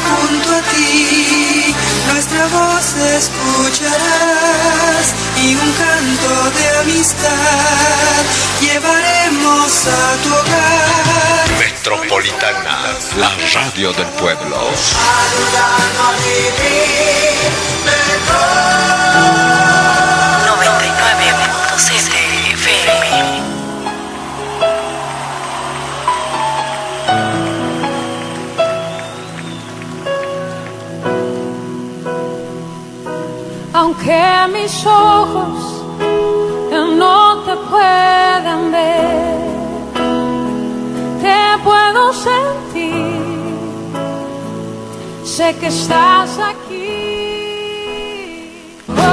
junto a ti, nuestra voz escucharás y un canto de amistad llevaremos a tu hogar. Metropolitana, la radio del pueblo. Ayúdanos a vivir mejor. 99.7 FM. Aunque mis ojos no te puedan ver, te puedo sentir, sé que estás aquí. Oh, oh,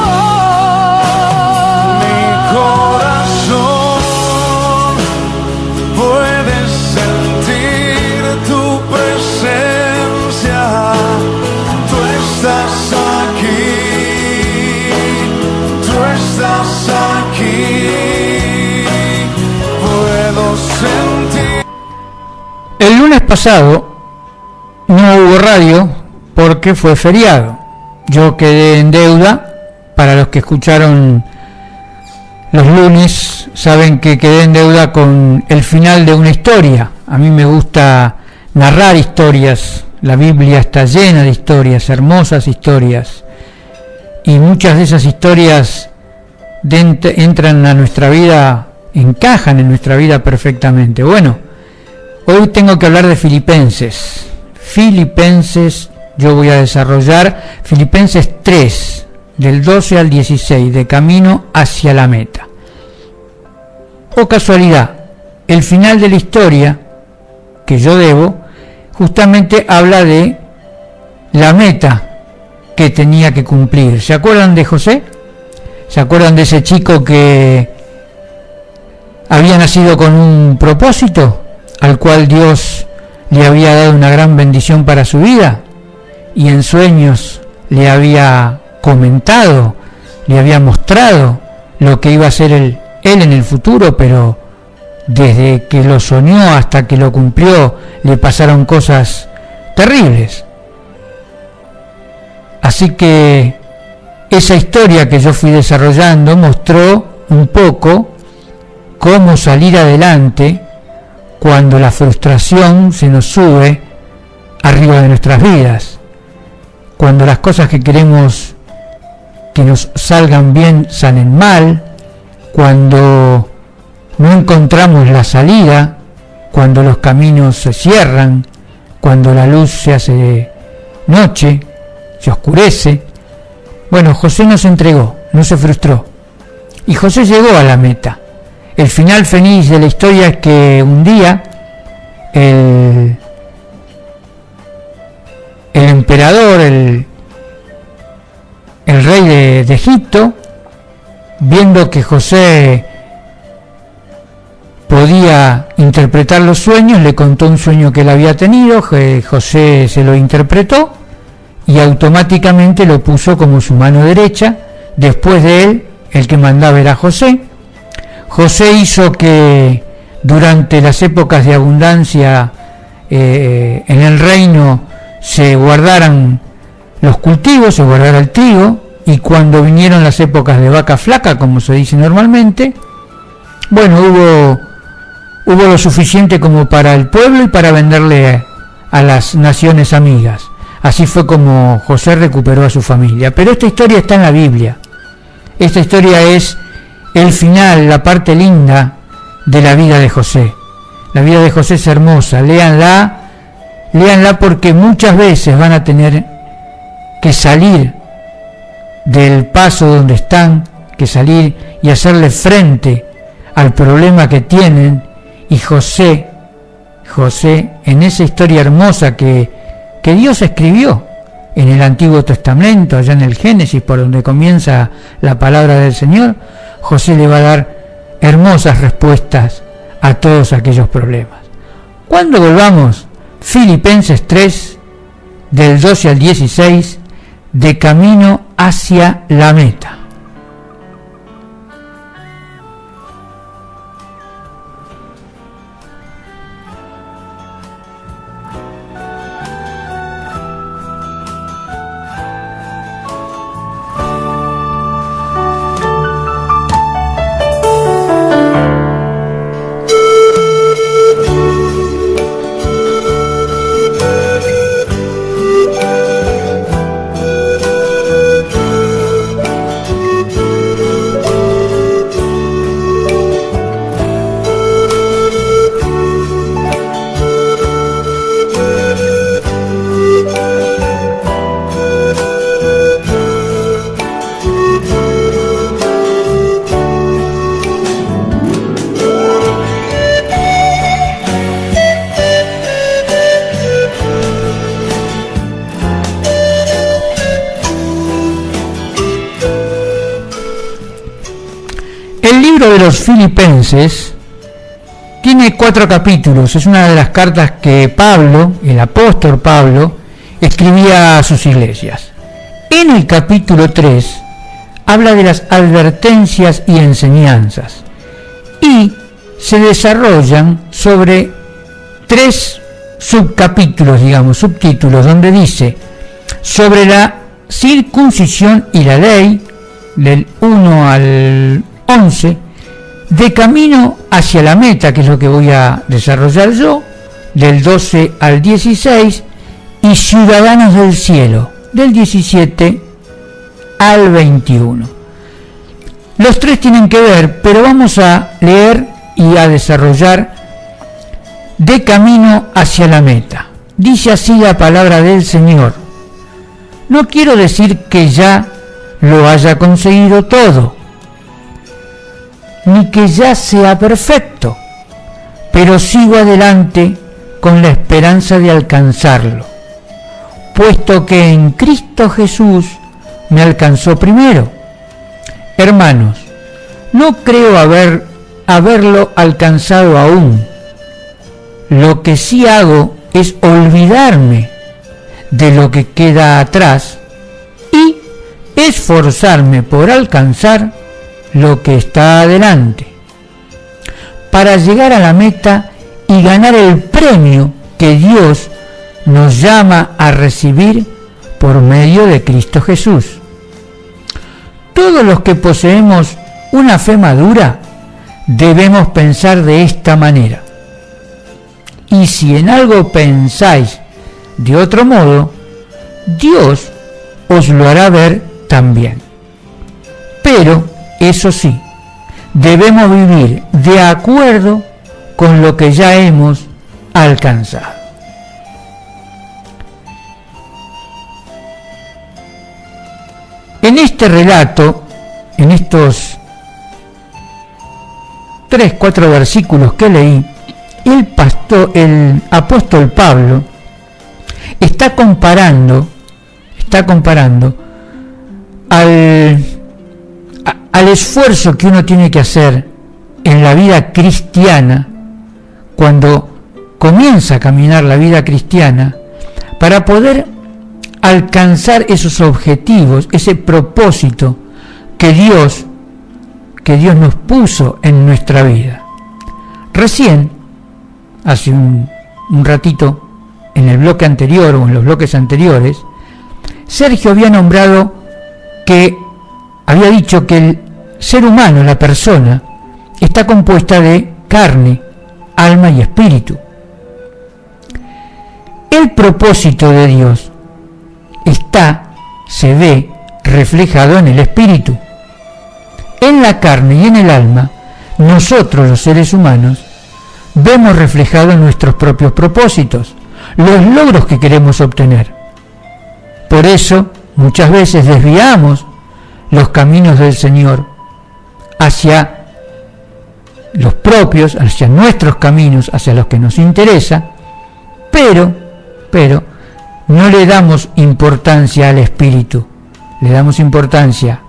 oh. Mi corazón puede sentir tu presencia, tú estás aquí. El lunes pasado no hubo radio porque fue feriado. Yo quedé en deuda. Para los que escucharon los lunes saben que quedé en deuda con el final de una historia. A mí me gusta narrar historias. La Biblia está llena de historias, hermosas historias. Y muchas de esas historias entran a nuestra vida, encajan en nuestra vida perfectamente. Bueno, hoy tengo que hablar de Filipenses. Yo voy a desarrollar Filipenses 3, del 12 al 16, de camino hacia la meta. Oh casualidad, el final de la historia que yo debo, justamente habla de la meta que tenía que cumplir. ¿Se acuerdan de José? ¿Se acuerdan de ese chico que había nacido con un propósito, al cual Dios le había dado una gran bendición para su vida? Y en sueños le había comentado, le había mostrado lo que iba a ser él en el futuro, pero desde que lo soñó hasta que lo cumplió le pasaron cosas terribles. Así que esa historia que yo fui desarrollando mostró un poco cómo salir adelante cuando la frustración se nos sube arriba de nuestras vidas, cuando las cosas que queremos que nos salgan bien salen mal, cuando no encontramos la salida, cuando los caminos se cierran, cuando la luz se hace noche, se oscurece. Bueno, José no se entregó, no se frustró, y José llegó a la meta. El final feliz de la historia es que un día el emperador, el rey de Egipto, viendo que José podía interpretar los sueños, le contó un sueño que él había tenido. José se lo interpretó y automáticamente lo puso como su mano derecha. Después de él, el que mandaba era José. José hizo que durante las épocas de abundancia en el reino se guardaran los cultivos, se guardara el trigo, y cuando vinieron las épocas de vaca flaca, como se dice normalmente, bueno, hubo lo suficiente como para el pueblo y para venderle a las naciones amigas. Así fue como José recuperó a su familia. Pero esta historia está en la Biblia. Esta historia es el final, la parte linda de la vida de José. La vida de José es hermosa, léanla porque muchas veces van a tener que salir del paso donde están, que salir y hacerle frente al problema que tienen. Y José, en esa historia hermosa que Dios escribió en el Antiguo Testamento, allá en el Génesis, por donde comienza la palabra del Señor, José le va a dar hermosas respuestas a todos aquellos problemas. Cuando volvamos, Filipenses 3, del 12 al 16, de camino hacia la meta. los Filipenses tiene 4 capítulos. Es una de las cartas que Pablo, el apóstol Pablo, escribía a sus iglesias. En el capítulo 3 habla de las advertencias y enseñanzas y se desarrollan sobre 3 subcapítulos, digamos, subtítulos, donde dice sobre la circuncisión y la ley, del 1 al 11, de camino hacia la meta, que es lo que voy a desarrollar yo, del 12 al 16, y ciudadanos del cielo, del 17 al 21. Los 3 tienen que ver, pero vamos a leer y a desarrollar de camino hacia la meta. Dice así la palabra del Señor: no quiero decir que ya lo haya conseguido todo, ni que ya sea perfecto, pero sigo adelante con la esperanza de alcanzarlo, puesto que en Cristo Jesús me alcanzó primero. Hermanos, no creo haberlo alcanzado aún. Lo que sí hago es olvidarme de lo que queda atrás y esforzarme por alcanzar lo que está adelante, para llegar a la meta y ganar el premio que Dios nos llama a recibir por medio de Cristo Jesús. Todos los que poseemos una fe madura debemos pensar de esta manera. Y si en algo pensáis de otro modo, Dios os lo hará ver también. Pero, eso sí, debemos vivir de acuerdo con lo que ya hemos alcanzado. En este relato, en estos 3-4 versículos que leí, el apóstol Pablo está comparando al esfuerzo que uno tiene que hacer en la vida cristiana cuando comienza a caminar la vida cristiana para poder alcanzar esos objetivos, ese propósito que Dios nos puso en nuestra vida. Recién, hace un ratito, en el bloque anterior o en los bloques anteriores, Sergio había dicho que el ser humano, la persona, está compuesta de carne, alma y espíritu. El propósito de Dios se ve reflejado en el espíritu. En la carne y en el alma, nosotros los seres humanos vemos reflejados nuestros propios propósitos, los logros que queremos obtener. Por eso, muchas veces desviamos los caminos del Señor hacia los propios, hacia nuestros caminos, hacia los que nos interesa, pero no le damos importancia al espíritu, le damos importancia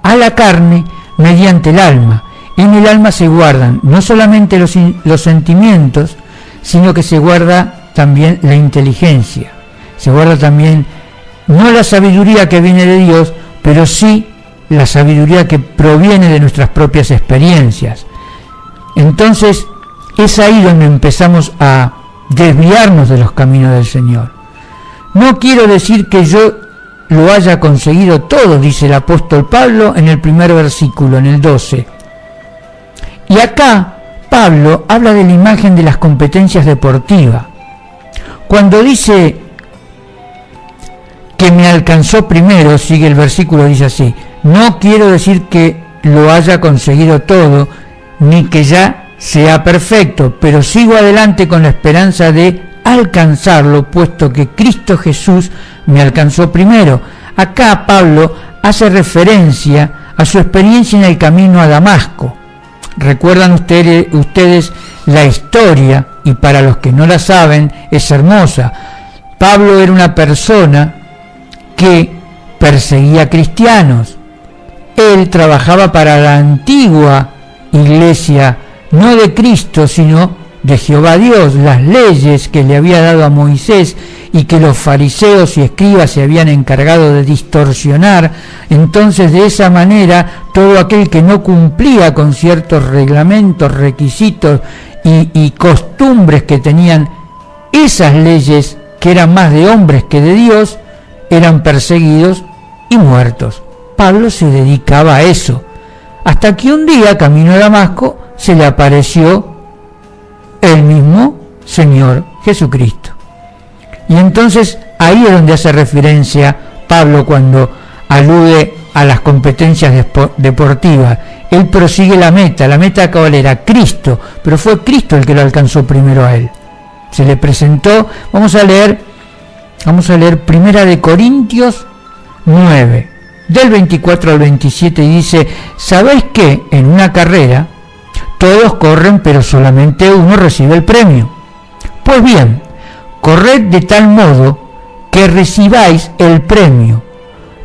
a la carne mediante el alma. En el alma se guardan no solamente los sentimientos, sino que se guarda también la inteligencia, se guarda también no la sabiduría que viene de Dios, pero sí la sabiduría que proviene de nuestras propias experiencias. Entonces es ahí donde empezamos a desviarnos de los caminos del Señor. No quiero decir que yo lo haya conseguido todo, dice el apóstol Pablo en el primer versículo, en el 12. Y acá Pablo habla de la imagen de las competencias deportivas. Cuando dice que me alcanzó primero, sigue el versículo, dice así: no quiero decir que lo haya conseguido todo, ni que ya sea perfecto, pero sigo adelante con la esperanza de alcanzarlo, puesto que Cristo Jesús me alcanzó primero. Acá Pablo hace referencia a su experiencia en el camino a Damasco. Recuerdan ustedes la historia, y para los que no la saben es hermosa. Pablo era una persona que perseguía cristianos. Él trabajaba para la antigua iglesia no de Cristo, sino de Jehová Dios, las leyes que le había dado a Moisés y que los fariseos y escribas se habían encargado de distorsionar. Entonces, de esa manera, todo aquel que no cumplía con ciertos reglamentos, requisitos y costumbres que tenían esas leyes, que eran más de hombres que de Dios, eran perseguidos y muertos. Pablo se dedicaba a eso, hasta que un día, camino a Damasco, se le apareció el mismo Señor Jesucristo. Y entonces ahí es donde hace referencia Pablo cuando alude a las competencias deportivas. Él prosigue la meta ¿cuál era? Cristo, pero fue Cristo el que lo alcanzó primero a él. Se le presentó, vamos a leer Primera de Corintios 9, del 24 al 27, y dice: ¿sabéis que en una carrera todos corren, pero solamente uno recibe el premio? Pues bien, corred de tal modo que recibáis el premio.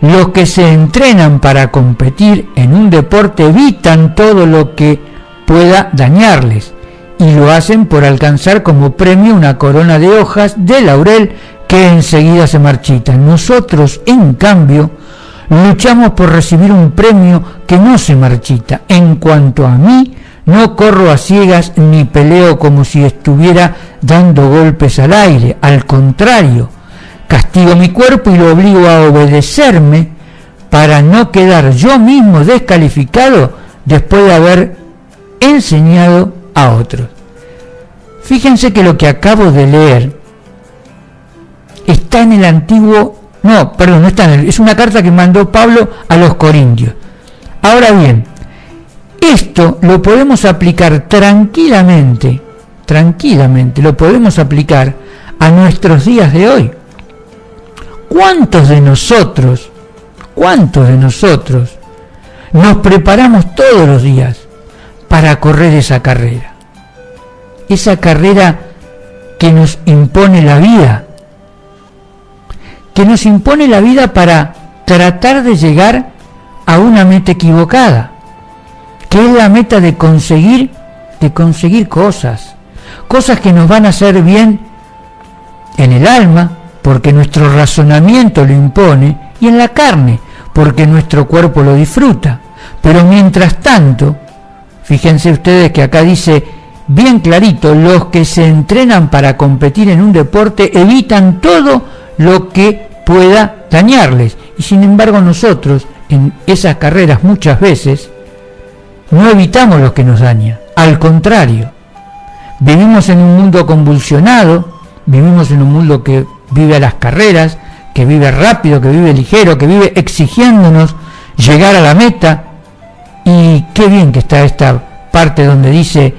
Los que se entrenan para competir en un deporte evitan todo lo que pueda dañarles, y lo hacen por alcanzar como premio una corona de hojas de laurel que enseguida se marchita. Nosotros, en cambio, luchamos por recibir un premio que no se marchita. En cuanto a mí, no corro a ciegas ni peleo como si estuviera dando golpes al aire. Al contrario, castigo mi cuerpo y lo obligo a obedecerme para no quedar yo mismo descalificado después de haber enseñado a otros. Fíjense que lo que acabo de leer está en el antiguo, no está en es una carta que mandó Pablo a los Corintios. Ahora bien, esto lo podemos aplicar tranquilamente, lo podemos aplicar a nuestros días de hoy. ¿Cuántos de nosotros nos preparamos todos los días para correr esa carrera? Esa carrera que nos impone la vida, para tratar de llegar a una meta equivocada, que es la meta de conseguir cosas que nos van a hacer bien en el alma, porque nuestro razonamiento lo impone, y en la carne, porque nuestro cuerpo lo disfruta. Pero mientras tanto, fíjense ustedes que acá dice bien clarito: los que se entrenan para competir en un deporte evitan todo lo que pueda dañarles. Y sin embargo nosotros en esas carreras muchas veces no evitamos lo que nos daña. Al contrario, vivimos en un mundo convulsionado, vivimos en un mundo que vive a las carreras, que vive rápido, que vive ligero, que vive exigiéndonos llegar a la meta. Y qué bien que está esta parte donde dice: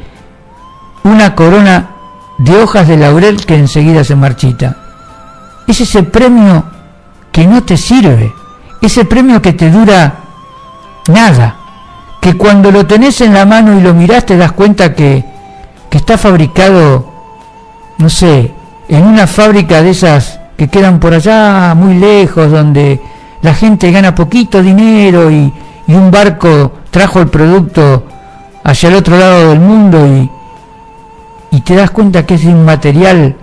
una corona de hojas de laurel que enseguida se marchita. Es ese premio que no te sirve, ese premio que te dura nada, que cuando lo tenés en la mano y lo mirás te das cuenta que está fabricado, no sé, en una fábrica de esas que quedan por allá muy lejos, donde la gente gana poquito dinero y un barco trajo el producto hacia el otro lado del mundo y te das cuenta que es un material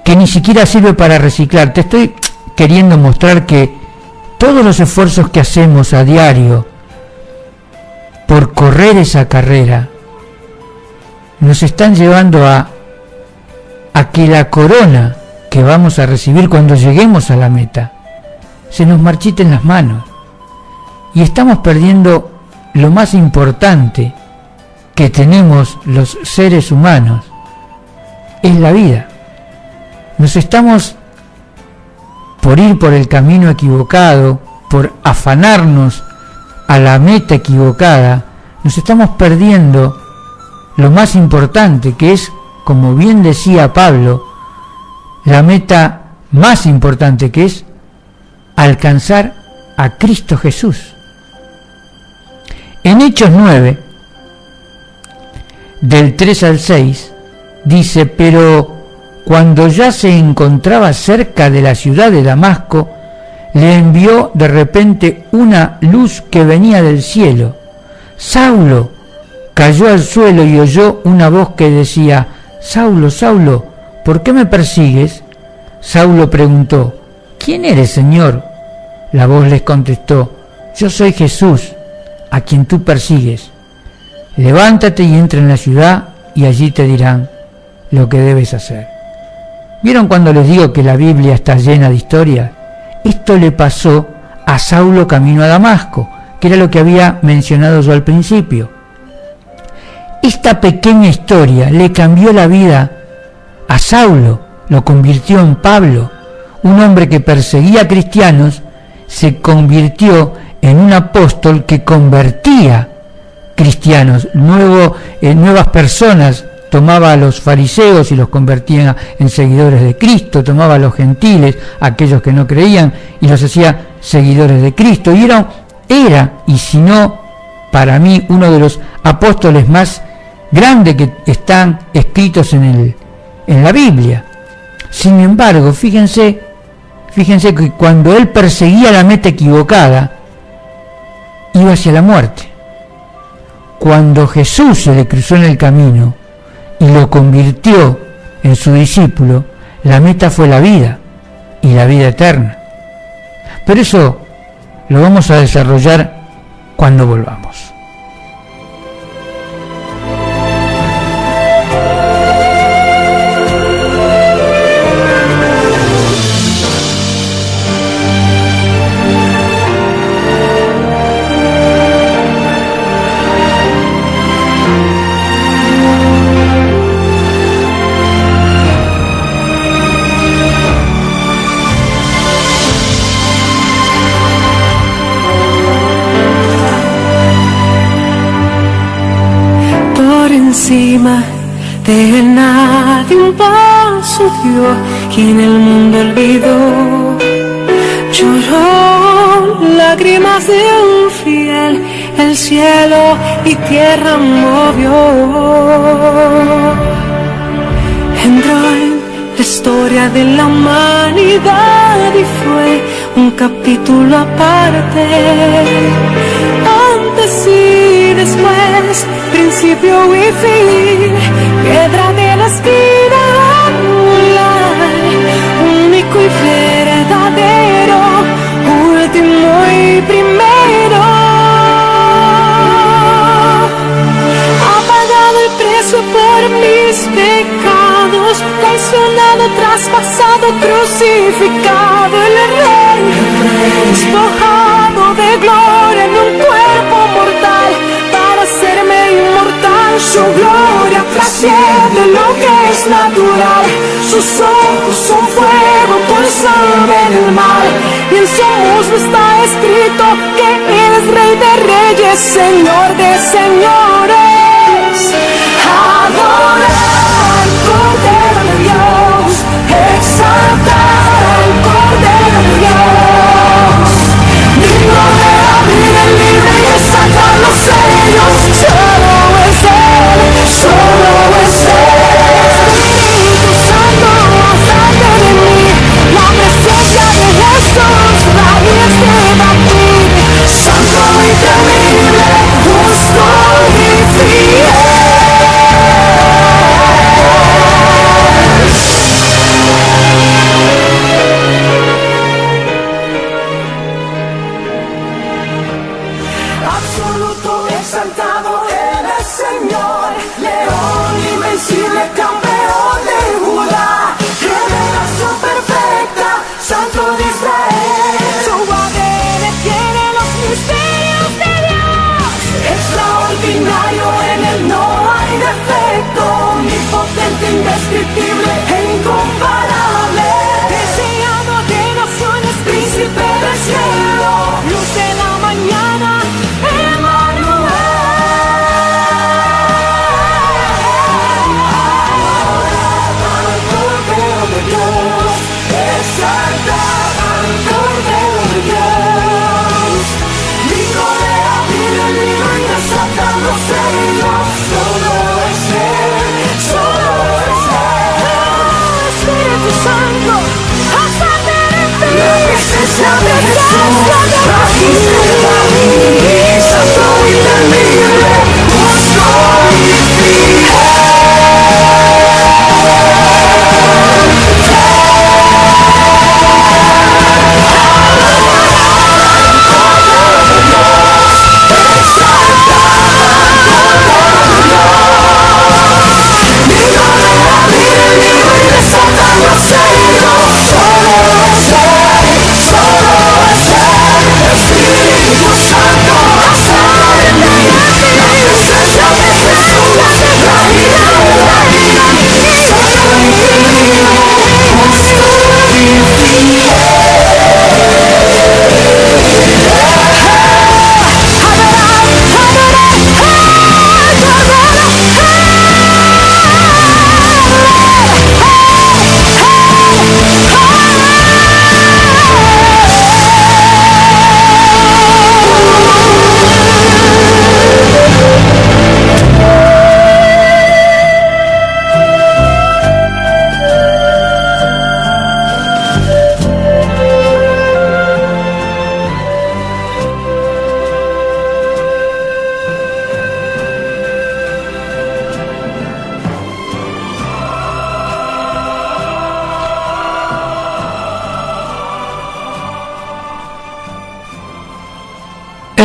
que ni siquiera sirve para reciclar. Te estoy queriendo mostrar que todos los esfuerzos que hacemos a diario por correr esa carrera nos están llevando a que la corona que vamos a recibir cuando lleguemos a la meta se nos marchite en las manos, y estamos perdiendo lo más importante que tenemos los seres humanos, es la vida. Nos estamos por ir por el camino equivocado, por afanarnos a la meta equivocada, nos estamos perdiendo lo más importante, que es, como bien decía Pablo, la meta más importante, que es alcanzar a Cristo Jesús. En Hechos 9, del 3 al 6, dice: pero cuando ya se encontraba cerca de la ciudad de Damasco, le envió de repente una luz que venía del cielo: Saulo, cayó al suelo y oyó una voz que decía: Saulo, Saulo, ¿por qué me persigues? Saulo preguntó: ¿Quién eres, Señor? La voz les contestó: Yo soy Jesús, a quien tú persigues. Levántate y entra en la ciudad y allí te dirán lo que debes hacer. ¿Vieron cuando les digo que la Biblia está llena de historias? Esto le pasó a Saulo camino a Damasco, que era lo que había mencionado yo al principio. Esta pequeña historia le cambió la vida a Saulo, lo convirtió en Pablo, un hombre que perseguía a cristianos, se convirtió en un apóstol que convertía cristianos, nuevas personas. Tomaba a los fariseos y los convertía en seguidores de Cristo, tomaba a los gentiles, aquellos que no creían, y los hacía seguidores de Cristo. Y era, y si no, para mí, uno de los apóstoles más grandes que están escritos en la Biblia. Sin embargo, fíjense que cuando él perseguía la meta equivocada, iba hacia la muerte. Cuando Jesús se le cruzó en el camino y lo convirtió en su discípulo, la meta fue la vida, y la vida eterna. Pero eso lo vamos a desarrollar cuando volvamos. Encima de nadie un paso dio, quien el mundo olvidó. Lloró lágrimas de un fiel, el cielo y tierra movió. Entró en la historia de la humanidad y fue un capítulo aparte. Antes y después, principio y fin, piedra de la esquina angular, único y verdadero, último y primero. Ha pagado el precio por mis pecados, traicionado, traspasado, crucificado, el rey, despojado de gloria en un cuerpo mortal, para hacerme inmortal. Su gloria trasciende lo que es natural, sus ojos son fuego, pulsando en el mar, y en su muslo está escrito que Él es Rey de reyes, Señor de señores. Adorar al Cordero de Dios, exaltar al Cordero de Dios, digno de abrir el libro y desatar los sellos. Solo es Él, solo es Él. Espíritu Santo, sale de mí, la presencia de Jesús, raíz de David, santo y temible, justo y fiel. Absoluto, exaltado, Él es Señor, león invencible, campeón de Judá, revelación perfecta, santo de Israel. Su ADN tiene los misterios de Dios, extraordinario, en Él no hay defecto, omnipotente, indescriptible e incomparable, deseado de naciones, príncipe del cielo, luz de la mañana, Emmanuel. Al Cordero de Dios, exaltar al Cordero de Dios, digno de abrir el libro y desatar los sellos. Solo es Él, solo es Él. Espíritu Santo, házate de ti, la presencia de Jesús, raíz de David, santo y temible, justo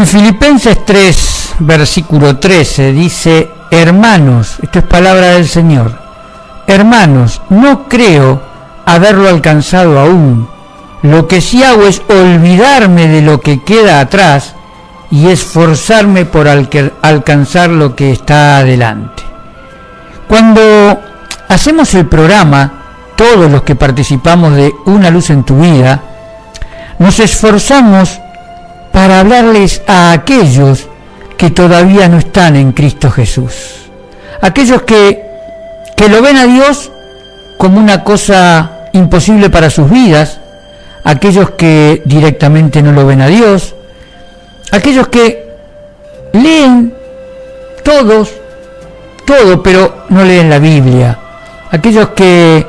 En Filipenses 3, versículo 13, dice: hermanos, esto es palabra del Señor, hermanos, no creo haberlo alcanzado aún. Lo que sí hago es olvidarme de lo que queda atrás y esforzarme por alcanzar lo que está adelante. Cuando hacemos el programa, todos los que participamos de Una Luz en tu Vida, nos esforzamos para hablarles a aquellos que todavía no están en Cristo Jesús. Aquellos que lo ven a Dios como una cosa imposible para sus vidas, aquellos que directamente no lo ven a Dios, aquellos que leen todo, pero no leen la Biblia, aquellos que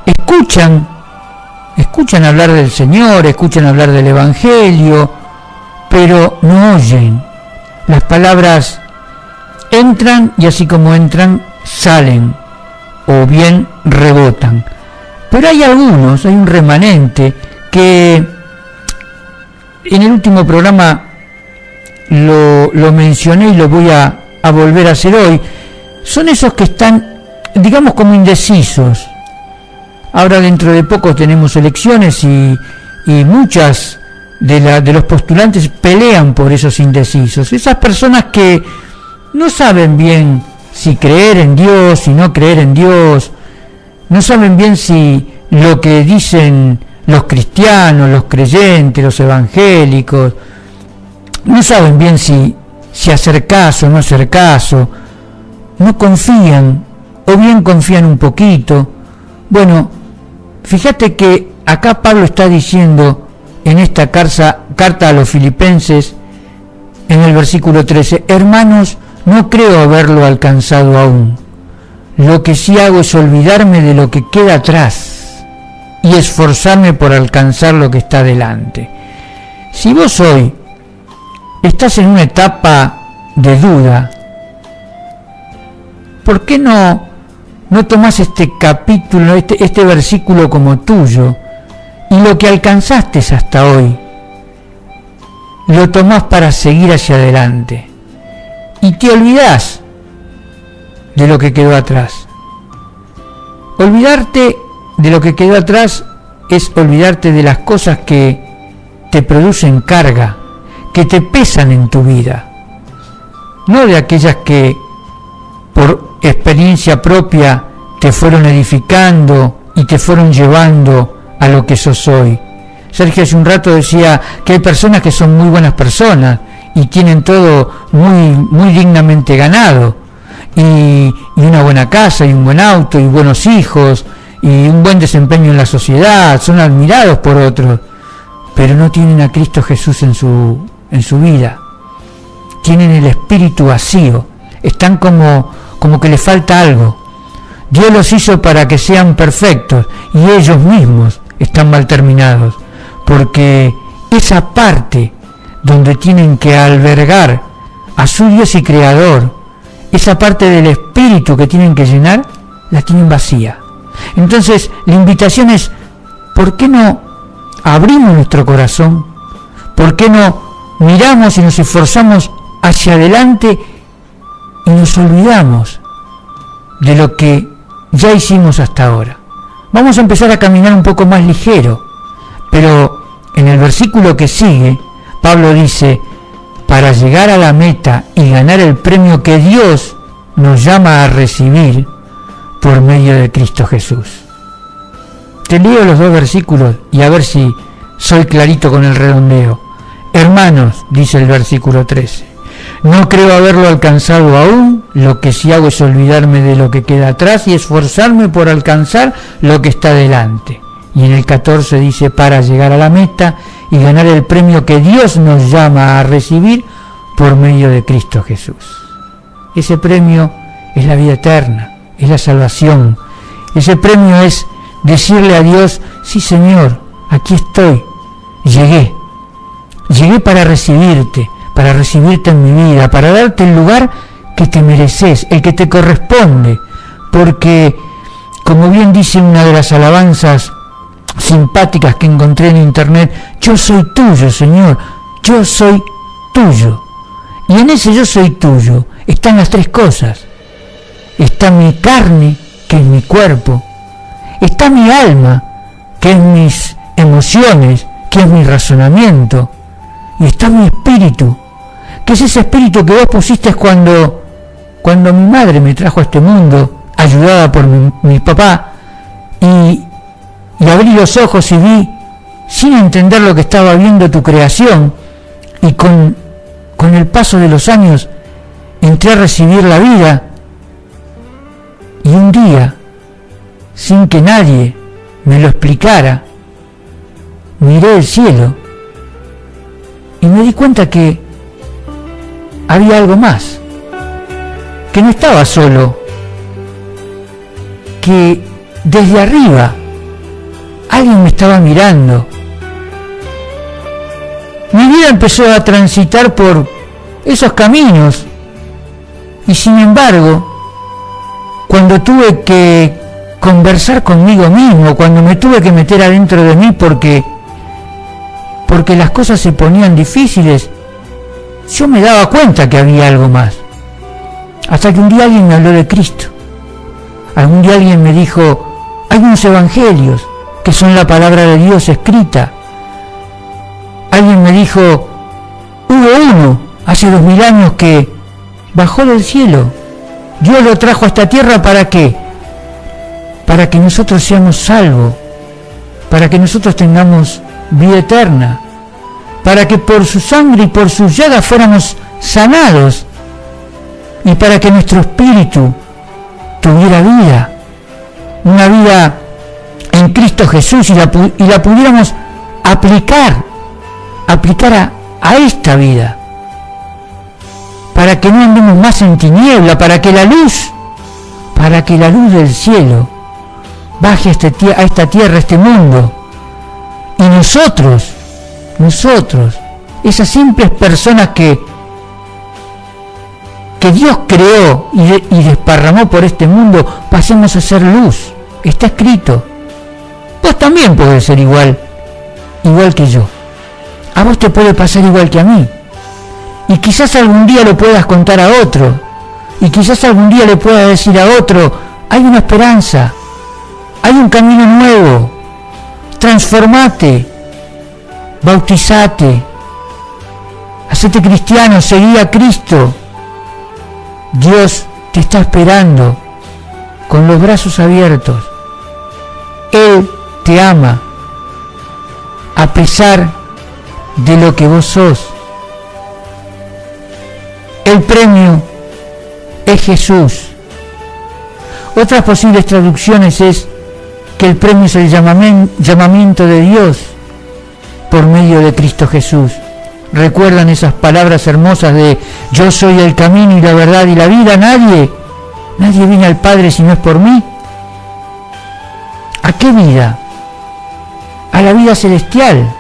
escuchan hablar del Señor, escuchan hablar del Evangelio, pero no oyen. Las palabras entran y así como entran, salen o bien rebotan. Pero hay un remanente que en el último programa lo mencioné y lo voy a volver a hacer hoy. Son esos que están, digamos, como indecisos. Ahora dentro de poco tenemos elecciones y muchas de los postulantes pelean por esos indecisos. Esas personas que no saben bien si creer en Dios, si no creer en Dios, no saben bien si lo que dicen los cristianos, los creyentes, los evangélicos, no saben bien si hacer caso o no hacer caso, no confían o bien confían un poquito. Bueno, fíjate que acá Pablo está diciendo en esta carta a los Filipenses, en el versículo 13, hermanos, no creo haberlo alcanzado aún. Lo que sí hago es olvidarme de lo que queda atrás y esforzarme por alcanzar lo que está delante. Si vos hoy estás en una etapa de duda, ¿por qué no tomás este capítulo, este versículo como tuyo, y lo que alcanzaste hasta hoy lo tomás para seguir hacia adelante y te olvidás de lo que quedó atrás? Olvidarte de lo que quedó atrás es olvidarte de las cosas que te producen carga, que te pesan en tu vida, no de aquellas que por experiencia propia te fueron edificando y te fueron llevando a lo que sos hoy. Sergio hace un rato decía que hay personas que son muy buenas personas y tienen todo muy dignamente ganado, y una buena casa y un buen auto y buenos hijos y un buen desempeño en la sociedad, son admirados por otros, pero no tienen a Cristo Jesús en su vida, tienen el espíritu vacío, están como que les falta algo. Dios los hizo para que sean perfectos y ellos mismos están mal terminados, porque esa parte donde tienen que albergar a su Dios y Creador, esa parte del espíritu que tienen que llenar, la tienen vacía. Entonces la invitación es, ¿por qué no abrimos nuestro corazón? ¿Por qué no miramos y nos esforzamos hacia adelante y nos olvidamos de lo que ya hicimos hasta ahora? Vamos a empezar a caminar un poco más ligero, pero en el versículo que sigue, Pablo dice, para llegar a la meta y ganar el premio que Dios nos llama a recibir por medio de Cristo Jesús. Te leo los dos versículos y a ver si soy clarito con el redondeo. Hermanos, dice el versículo 13, no creo haberlo alcanzado aún, lo que sí hago es olvidarme de lo que queda atrás y esforzarme por alcanzar lo que está delante. Y en el 14 dice, para llegar a la meta y ganar el premio que Dios nos llama a recibir por medio de Cristo Jesús. Ese premio es la vida eterna, es la salvación. Ese premio es decirle a Dios, sí Señor, aquí estoy, llegué para recibirte en mi vida, para darte el lugar que te mereces, el que te corresponde, porque, como bien dice una de las alabanzas simpáticas que encontré en internet, yo soy tuyo, Señor, yo soy tuyo. Y en ese yo soy tuyo están las tres cosas. Está mi carne, que es mi cuerpo. Está mi alma, que es mis emociones, que es mi razonamiento. Y está mi espíritu, que es ese espíritu que vos pusiste cuando mi madre me trajo a este mundo, ayudada por mi papá, y abrí los ojos y vi, sin entender lo que estaba viendo, tu creación, y con el paso de los años entré a recibir la vida, y un día, sin que nadie me lo explicara, miré el cielo y me di cuenta que había algo más, que no estaba solo, que desde arriba alguien me estaba mirando. Mi vida empezó a transitar por esos caminos y sin embargo, cuando tuve que conversar conmigo mismo, cuando me tuve que meter adentro de mí porque las cosas se ponían difíciles, yo me daba cuenta que había algo más. Hasta que un día alguien me habló de Cristo. Algún día alguien me dijo, hay unos evangelios que son la palabra de Dios escrita. Alguien me dijo, hubo uno hace 2000 años que bajó del cielo. Dios lo trajo a esta tierra, ¿para qué? Para que nosotros seamos salvos, para que nosotros tengamos vida eterna, para que por su sangre y por sus llagas fuéramos sanados, y para que nuestro espíritu tuviera vida, una vida en Cristo Jesús, y la pudiéramos aplicar a esta vida, para que no andemos más en tiniebla, para que la luz del cielo baje a esta tierra, a este mundo, y nosotros, esas simples personas que Dios creó y desparramó por este mundo, pasemos a ser luz. Está escrito. Vos también podés ser igual que yo. A vos te puede pasar igual que a mí. Y quizás algún día lo puedas contar a otro. Y quizás algún día le puedas decir a otro, hay una esperanza, hay un camino nuevo. Transformate, bautizate, hacete cristiano, seguí a Cristo. Dios te está esperando con los brazos abiertos. Él te ama a pesar de lo que vos sos. El premio es Jesús. Otras posibles traducciones es que el premio es el llamamiento de Dios por medio de Cristo Jesús. ¿Recuerdan esas palabras hermosas de yo soy el camino y la verdad y la vida? Nadie viene al Padre si no es por mí. ¿A qué vida? A la vida celestial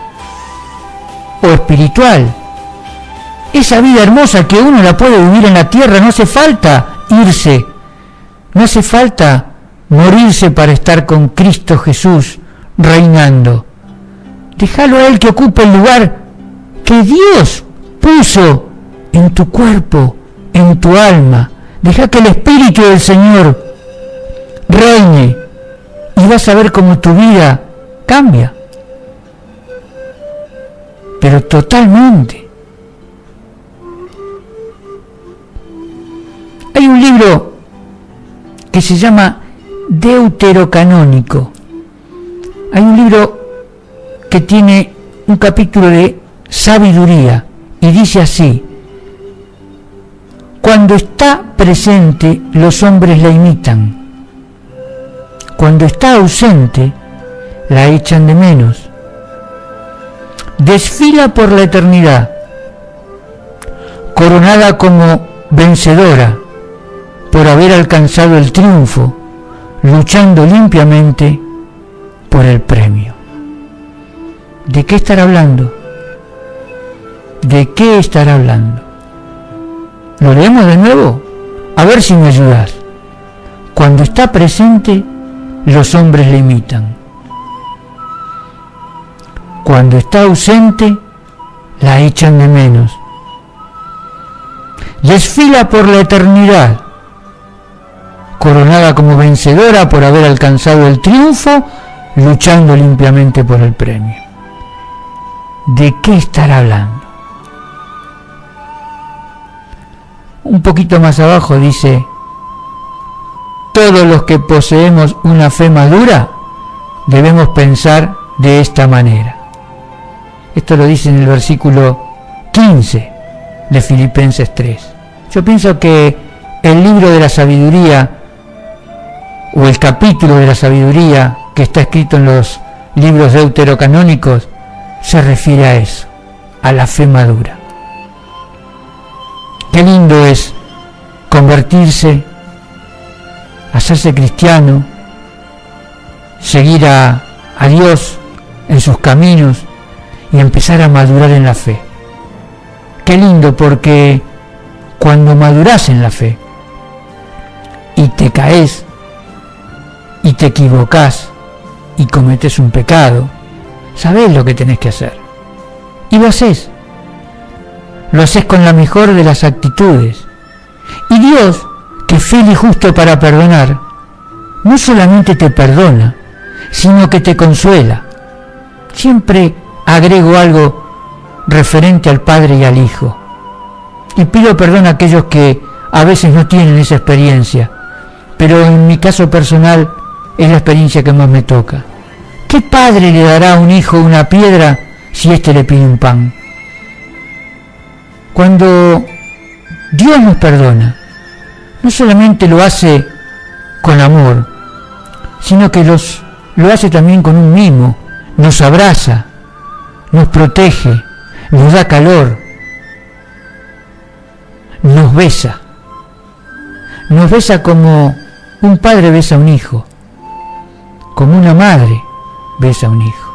o espiritual. Esa vida hermosa que uno la puede vivir en la tierra. No hace falta irse, no hace falta morirse para estar con Cristo Jesús reinando. Déjalo a Él que ocupe el lugar que Dios puso en tu cuerpo, en tu alma. Deja que el Espíritu del Señor reine y vas a ver cómo tu vida cambia. Pero totalmente. Hay un libro que se llama Deuterocanónico. Hay un libro que tiene un capítulo de sabiduría y dice así: cuando está presente los hombres la imitan, cuando está ausente la echan de menos. Desfila por la eternidad, coronada como vencedora por haber alcanzado el triunfo, luchando limpiamente por el premio. ¿De qué estará hablando? ¿De qué estará hablando? ¿Lo leemos de nuevo? A ver si me ayudas. Cuando está presente, los hombres le imitan. Cuando está ausente, la echan de menos. desfila por la eternidad, coronada como vencedora por haber alcanzado el triunfo, luchando limpiamente por el premio. ¿De qué estará hablando? Un poquito más abajo dice: todos los que poseemos una fe madura debemos pensar de esta manera. Esto lo dice en el versículo 15 de Filipenses 3. Yo pienso que el libro de la sabiduría, o el capítulo de la sabiduría que está escrito en los libros deuterocanónicos, se refiere a eso, a la fe madura. Qué lindo es convertirse, hacerse cristiano, seguir a Dios en sus caminos y empezar a madurar en la fe. Qué lindo, porque cuando madurás en la fe y te caes y te equivocás y cometes un pecado, sabés lo que tenés que hacer y lo haces con la mejor de las actitudes. Y Dios, que es fiel y justo para perdonar, no solamente te perdona, sino que te consuela. Siempre agrego algo referente al Padre y al Hijo, y pido perdón a aquellos que a veces no tienen esa experiencia, pero en mi caso personal es la experiencia que más me toca. ¿Qué padre le dará a un hijo una piedra si éste le pide un pan? Cuando Dios nos perdona, no solamente lo hace con amor, sino que lo hace también con un mimo, nos abraza, nos protege, nos da calor, nos besa como un padre besa a un hijo, como una madre besa a un hijo.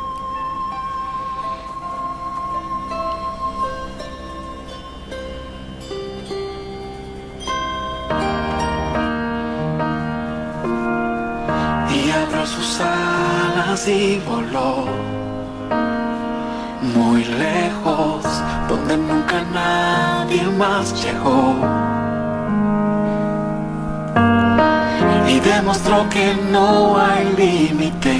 Y abrió sus alas y voló muy lejos, donde nunca nadie más llegó, y demostró que no hay límite,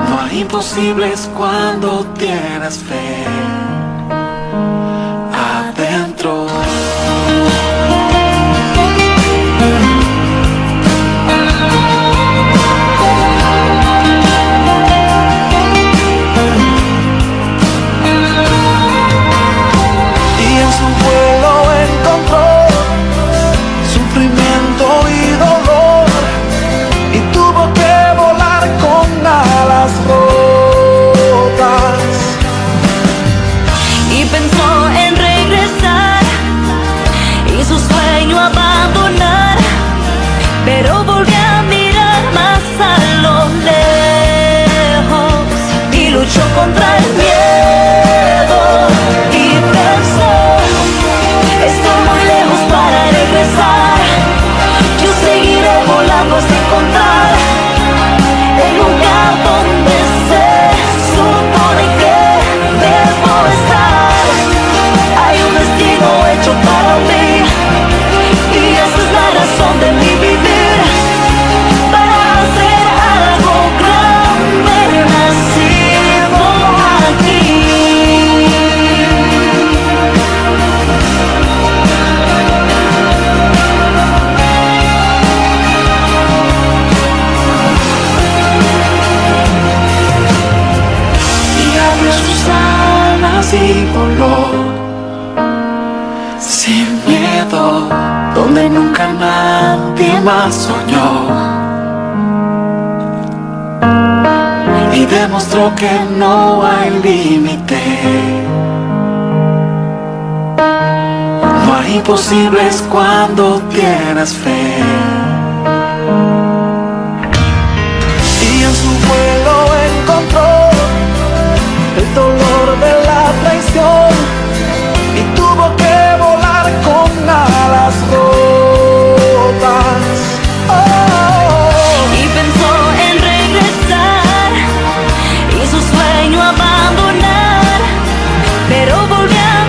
no hay imposibles cuando tienes fe adentro. Pero volví a mirar más a lo lejos y luchó contra el miedo y pensó: estoy muy lejos para regresar, yo seguiré volando hasta encontrar el lugar donde se supone que debo estar. Hay un destino hecho para mí y esa es la razón de mi vivir. Y voló sin miedo, donde nunca nadie más soñó, y demostró que no hay límite, no hay imposibles cuando tienes fe. Y en su vuelo encontró el dolor de la traición y tuvo que volar con alas rotas. Y pensó en regresar y su sueño abandonar, pero volvió a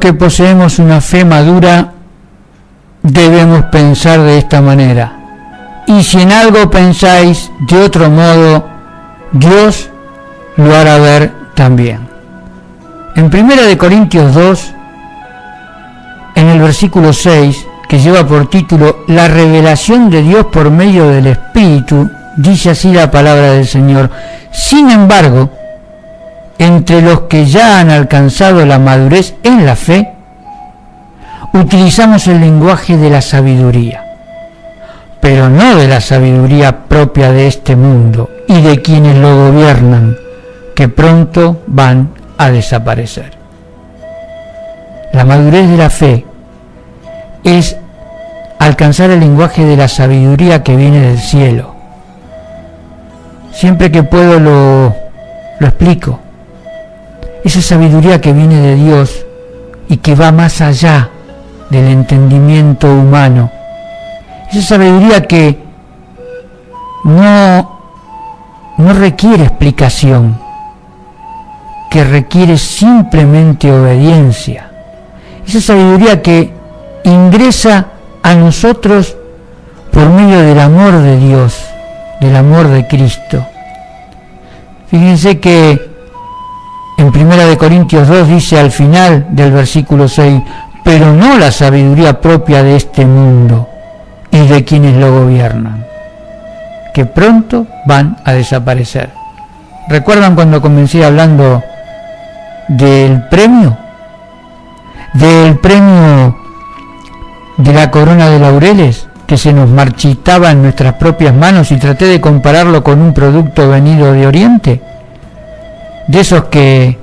que poseemos una fe madura debemos pensar de esta manera. Y si en algo pensáis de otro modo, Dios lo hará ver también. En 1 Corintios 2, en el versículo 6, que lleva por título La revelación de Dios por medio del Espíritu, dice así la palabra del Señor: sin embargo, entre los que ya han alcanzado la madurez en la fe, utilizamos el lenguaje de la sabiduría, pero no de la sabiduría propia de este mundo y de quienes lo gobiernan, que pronto van a desaparecer. La madurez de la fe es alcanzar el lenguaje de la sabiduría que viene del cielo. Siempre que puedo lo explico. Esa sabiduría que viene de Dios y que va más allá del entendimiento humano. Esa sabiduría que no requiere explicación, que requiere simplemente obediencia. Esa sabiduría que ingresa a nosotros por medio del amor de Dios, del amor de Cristo. Fíjense que en 1 Corintios 2 dice al final del versículo 6, pero no la sabiduría propia de este mundo y de quienes lo gobiernan, que pronto van a desaparecer. ¿Recuerdan cuando comencé hablando del premio? Del premio de la corona de laureles que se nos marchitaba en nuestras propias manos, y traté de compararlo con un producto venido de Oriente, de esos que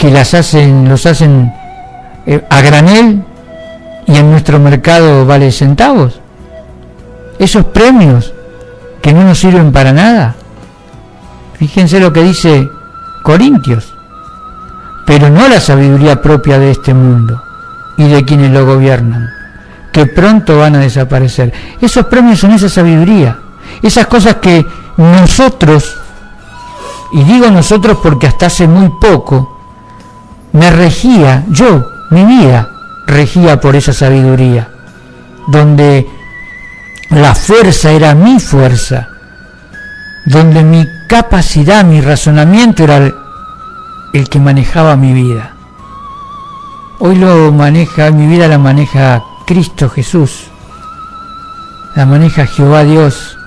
los hacen a granel y en nuestro mercado vale centavos. Esos premios que no nos sirven para nada. Fíjense lo que dice Corintios: pero no la sabiduría propia de este mundo y de quienes lo gobiernan, que pronto van a desaparecer. Esos premios son esa sabiduría, esas cosas que nosotros, y digo nosotros porque hasta hace muy poco me regía, mi vida regía por esa sabiduría, donde la fuerza era mi fuerza, donde mi capacidad, mi razonamiento era el que manejaba mi vida. Hoy mi vida la maneja Cristo Jesús, la maneja Jehová Dios.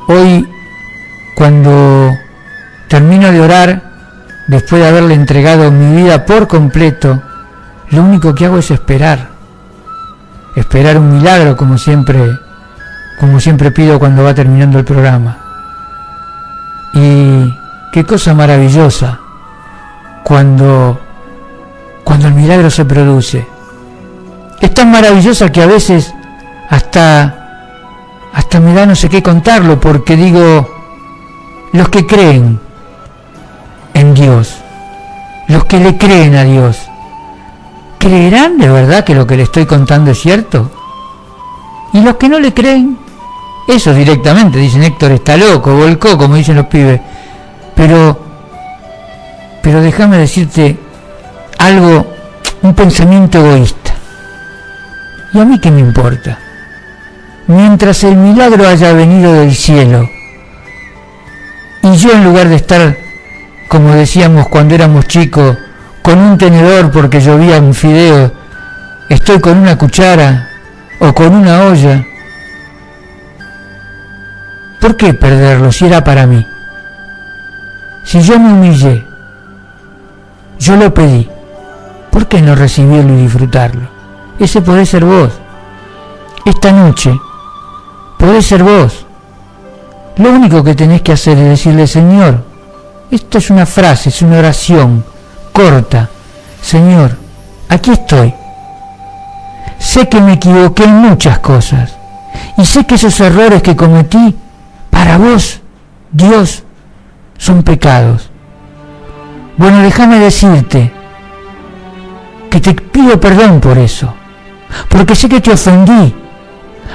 Hoy, cuando termino de orar, después de haberle entregado mi vida por completo, lo único que hago es esperar un milagro, como siempre pido cuando va terminando el programa. Y qué cosa maravillosa cuando el milagro se produce. Es tan maravillosa que a veces hasta me da no sé qué contarlo, porque digo, los que creen en Dios, los que le creen a Dios, ¿creerán de verdad que lo que le estoy contando es cierto? Y los que no le creen, esos directamente dicen: Héctor está loco, volcó, como dicen los pibes. Pero déjame decirte algo, un pensamiento egoísta. ¿Y a mí qué me importa? Mientras el milagro haya venido del cielo y yo, en lugar de estar, como decíamos cuando éramos chicos, con un tenedor porque llovía un fideo, estoy con una cuchara o con una olla. ¿Por qué perderlo si era para mí? Si yo me humillé, yo lo pedí, ¿por qué no recibirlo y disfrutarlo? Ese podés ser vos. Esta noche podés ser vos. Lo único que tenés que hacer es decirle: Señor, esto es una frase, es una oración corta. Señor, aquí estoy. Sé que me equivoqué en muchas cosas y sé que esos errores que cometí para vos, Dios, son pecados. Bueno, déjame decirte que te pido perdón por eso, porque sé que te ofendí,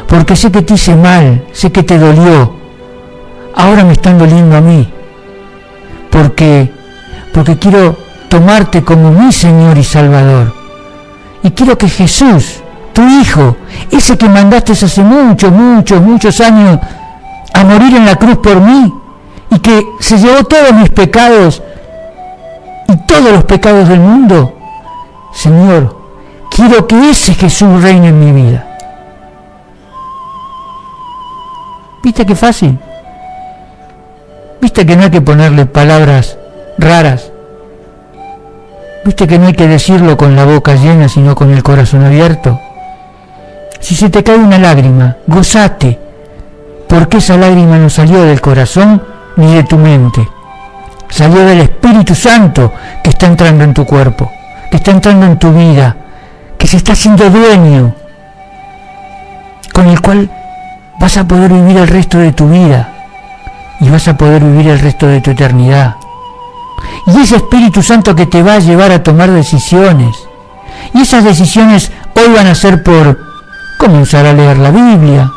porque sé que te hice mal, sé que te dolió. Ahora me están doliendo a mí, porque quiero tomarte como mi Señor y Salvador. Y quiero que Jesús, tu Hijo, ese que mandaste hace muchos años a morir en la cruz por mí, y que se llevó todos mis pecados y todos los pecados del mundo, Señor, quiero que ese Jesús reine en mi vida. ¿Viste qué fácil? ¿Viste que no hay que ponerle palabras raras? ¿Viste que no hay que decirlo con la boca llena, sino con el corazón abierto? Si se te cae una lágrima, gozate, porque esa lágrima no salió del corazón ni de tu mente. Salió del Espíritu Santo que está entrando en tu cuerpo, que está entrando en tu vida, que se está haciendo dueño, con el cual vas a poder vivir el resto de tu vida y vas a poder vivir el resto de tu eternidad. Y ese Espíritu Santo que te va a llevar a tomar decisiones, y esas decisiones hoy van a ser por comenzar a leer la Biblia,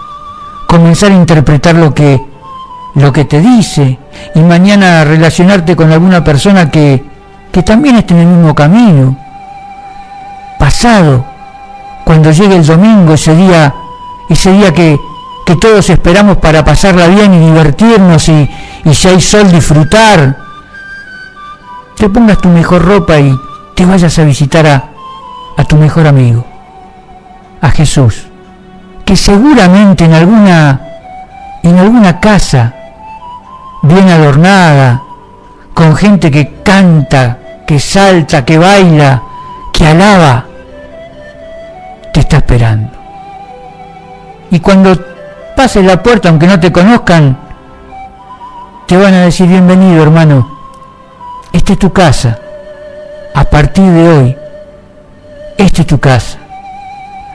comenzar a interpretar lo que te dice, y mañana relacionarte con alguna persona que también esté en el mismo camino. Pasado, cuando llegue el domingo, ese día que todos esperamos para pasarla bien y divertirnos, y si hay sol, disfrutar, te pongas tu mejor ropa y te vayas a visitar a tu mejor amigo, a Jesús, que seguramente en alguna casa bien adornada, con gente que canta, que salta, que baila, que alaba, te está esperando. Y cuando pases la puerta, aunque no te conozcan, te van a decir: bienvenido, hermano, esta es tu casa, a partir de hoy, esta es tu casa.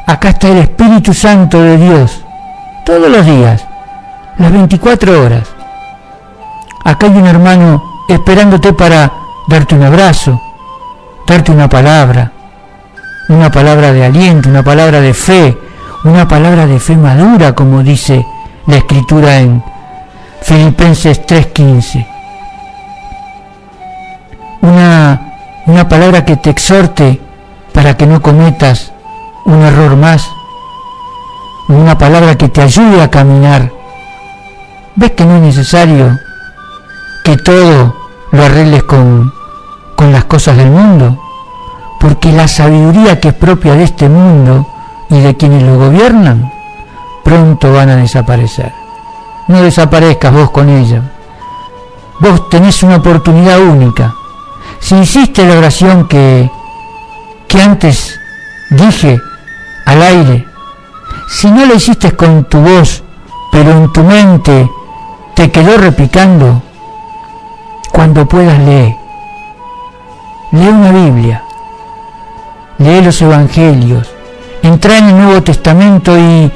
Acá está el Espíritu Santo de Dios, todos los días, las 24 horas. Acá hay un hermano esperándote para darte un abrazo, darte una palabra de aliento, una palabra de fe madura, como dice la Escritura en Filipenses 3:15. Una palabra que te exhorte para que no cometas un error más, una palabra que te ayude a caminar. ¿Ves que no es necesario que todo lo arregles con las cosas del mundo? Porque la sabiduría que es propia de este mundo y de quienes lo gobiernan, pronto van a desaparecer. No desaparezcas vos con ella. Vos tenés una oportunidad única. Si hiciste la oración que antes dije al aire, si no la hiciste con tu voz, pero en tu mente te quedó replicando, cuando puedas lee una Biblia, lee los Evangelios, entra en el Nuevo Testamento y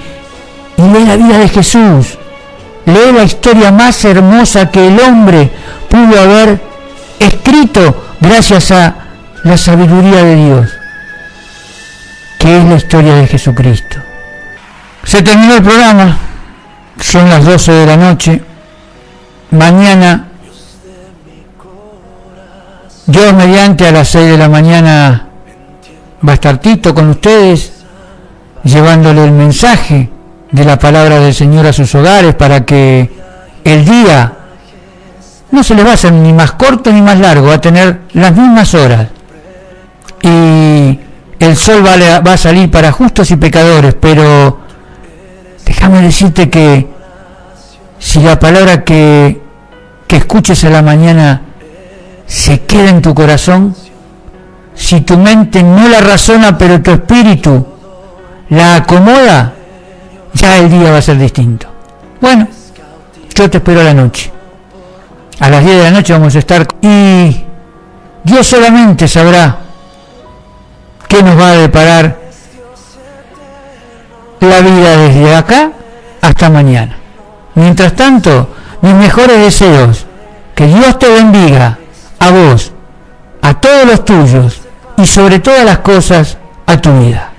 lee la vida de Jesús, lee la historia más hermosa que el hombre pudo haber escrito gracias a la sabiduría de Dios, que es la historia de Jesucristo. Se terminó el programa, son las 12 de la noche. Mañana, Dios mediante, a las 6 de la mañana va a estar Tito con ustedes, llevándole el mensaje de la palabra del Señor a sus hogares, para que el día no se les va a hacer ni más corto ni más largo, va a tener las mismas horas, y el sol va a salir para justos y pecadores. Pero déjame decirte que si la palabra que escuches a la mañana se queda en tu corazón, si tu mente no la razona pero tu espíritu la acomoda, ya el día va a ser distinto. Bueno, yo te espero a la noche. A las 10 de la noche vamos a estar, y Dios solamente sabrá qué nos va a deparar la vida desde acá hasta mañana. Mientras tanto, mis mejores deseos, que Dios te bendiga, a vos, a todos los tuyos, y sobre todas las cosas, a tu vida.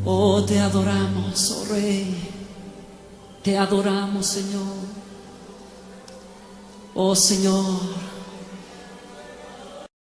Oh, te adoramos, oh Rey, te adoramos, Señor. Oh Señor,